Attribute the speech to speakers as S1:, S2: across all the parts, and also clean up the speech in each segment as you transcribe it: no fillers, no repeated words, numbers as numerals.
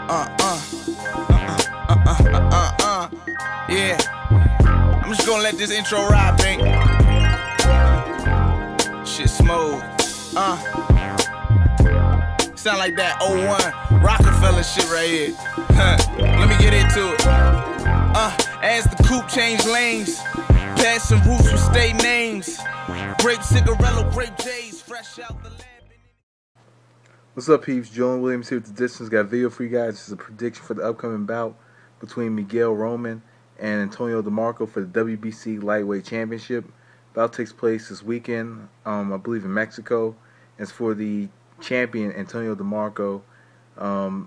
S1: Yeah. I'm just gonna let this intro ride, Pink. Shit smooth. Sound like that 01 Rockefeller shit right here. Let me get into it. As the coupe changed lanes, passing routes with state names. Grape cigarello, grape J's, fresh out the lab.
S2: What's up, peeps? Julian Williams here with The Distance. Got a video for you guys. This is a prediction for the upcoming bout between Miguel Roman and Antonio Demarco for the WBC Lightweight Championship. Bout takes place this weekend, I believe in Mexico. It's for the champion Antonio Demarco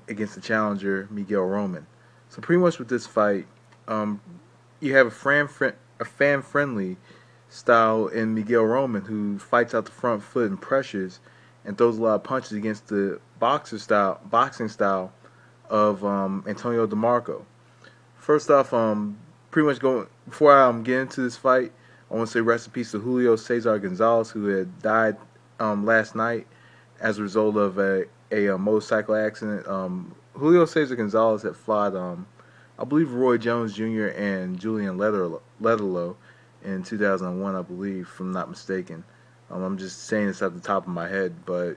S2: against the challenger Miguel Roman. So pretty much with this fight, you have a fan-friendly style in Miguel Roman, who fights out the front foot and pressures and throws a lot of punches against the boxing style of Antonio Demarco. First off, pretty much before I get into this fight, I want to say rest in peace to Julio Cesar Gonzalez, who had died last night as a result of a motorcycle accident. Julio Cesar Gonzalez had fought, I believe, Roy Jones Jr. and Julian Lederlow in 2001, I believe, if I'm not mistaken. I'm just saying this off the top of my head, but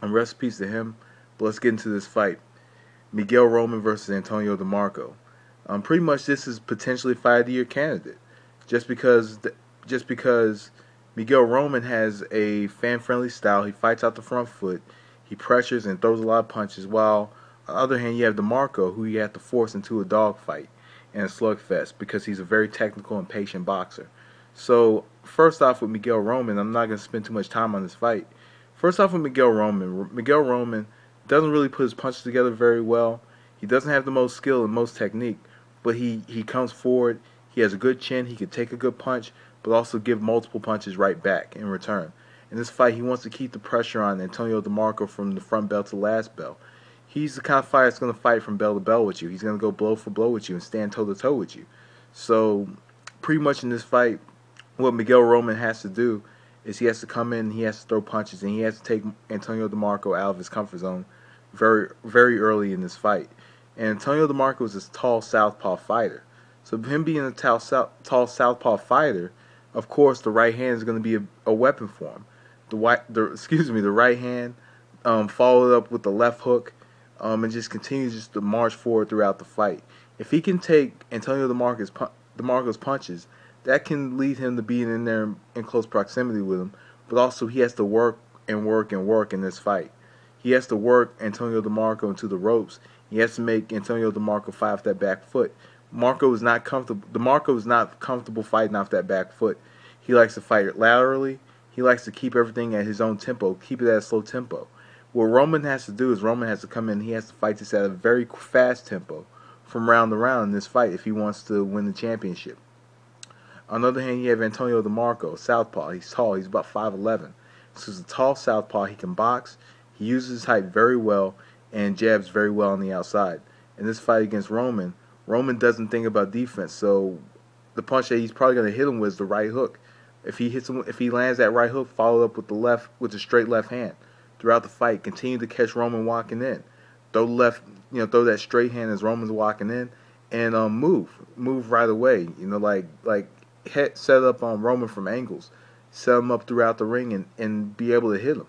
S2: rest in peace to him. But let's get into this fight. Miguel Roman versus Antonio Demarco. Pretty much this is potentially fight of the year candidate, just because Miguel Roman has a fan-friendly style. He fights out the front foot, he pressures and throws a lot of punches, while on the other hand you have Demarco, who you have to force into a dogfight and a slugfest because he's a very technical and patient boxer. So first off with Miguel Roman, I'm not going to spend too much time on this fight. First off with Miguel Roman doesn't really put his punches together very well. He doesn't have the most skill and most technique, but he comes forward. He has a good chin. He can take a good punch, but also give multiple punches right back in return. In this fight, he wants to keep the pressure on Antonio Demarco from the front bell to the last bell. He's the kind of fighter that's going to fight from bell to bell with you. He's going to go blow for blow with you and stand toe-to-toe with you. So pretty much in this fight, what Miguel Roman has to do is he has to come in, he has to throw punches, and he has to take Antonio Demarco out of his comfort zone very, very early in this fight. And Antonio Demarco is this tall southpaw fighter. So him being a tall southpaw fighter, of course the right hand is going to be a weapon for him. The right hand followed up with the left hook, and just continues to march forward throughout the fight. If he can take Antonio Demarco's punches, that can lead him to being in there in close proximity with him, but also he has to work and work and work in this fight. He has to work Antonio Demarco into the ropes. He has to make Antonio Demarco fight off that back foot. Demarco is not comfortable fighting off that back foot. He likes to fight laterally. He likes to keep everything at his own tempo, keep it at a slow tempo. What Roman has to do is Roman has to come in, he has to fight this at a very fast tempo from round to round in this fight if he wants to win the championship. On the other hand, you have Antonio Demarco, southpaw. He's tall. He's about 5'11". So he's a tall southpaw. He can box. He uses his height very well and jabs very well on the outside. In this fight against Roman doesn't think about defense. So the punch that he's probably going to hit him with is the right hook. If he lands that right hook, followed up with the straight left hand throughout the fight, continue to catch Roman walking in. Throw that straight hand as Roman's walking in, and move right away. Set up on Roman from angles, set him up throughout the ring, and be able to hit him.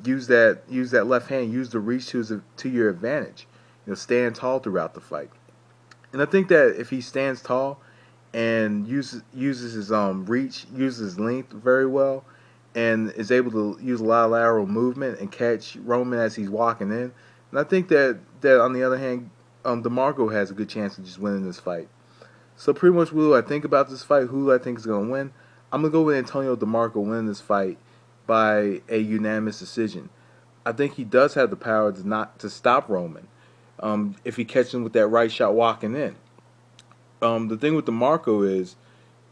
S2: Use that left hand, use the reach to your advantage. Stand tall throughout the fight. And I think that if he stands tall and uses his reach, uses his length very well, and is able to use a lot of lateral movement and catch Roman as he's walking in, and I think that on the other hand, Demarco has a good chance of just winning this fight. So pretty much what do I think about this fight? Who do I think is going to win? I'm going to go with Antonio Demarco winning this fight by a unanimous decision. I think he does have the power to stop Roman if he catches him with that right shot walking in. The thing with Demarco is,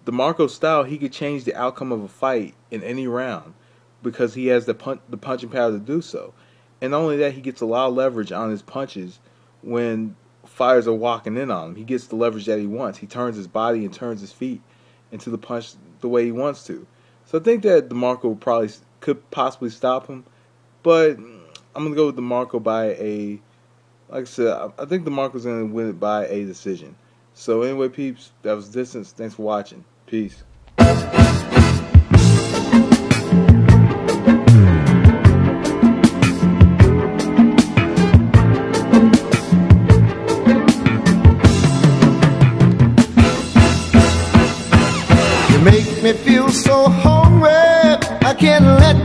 S2: Demarco's style, he could change the outcome of a fight in any round because he has the punching power to do so. And not only that, he gets a lot of leverage on his punches when fighters are walking in on him. He gets the leverage that he wants. He turns his body and turns his feet into the punch the way he wants to. So I think that Demarco could possibly stop him, but I'm gonna go with Demarco by Like I said, I think Demarco's going to win it by a decision. So anyway, peeps, that was Distance. Thanks for watching. Peace.
S3: You make me feel so hungry, I can't let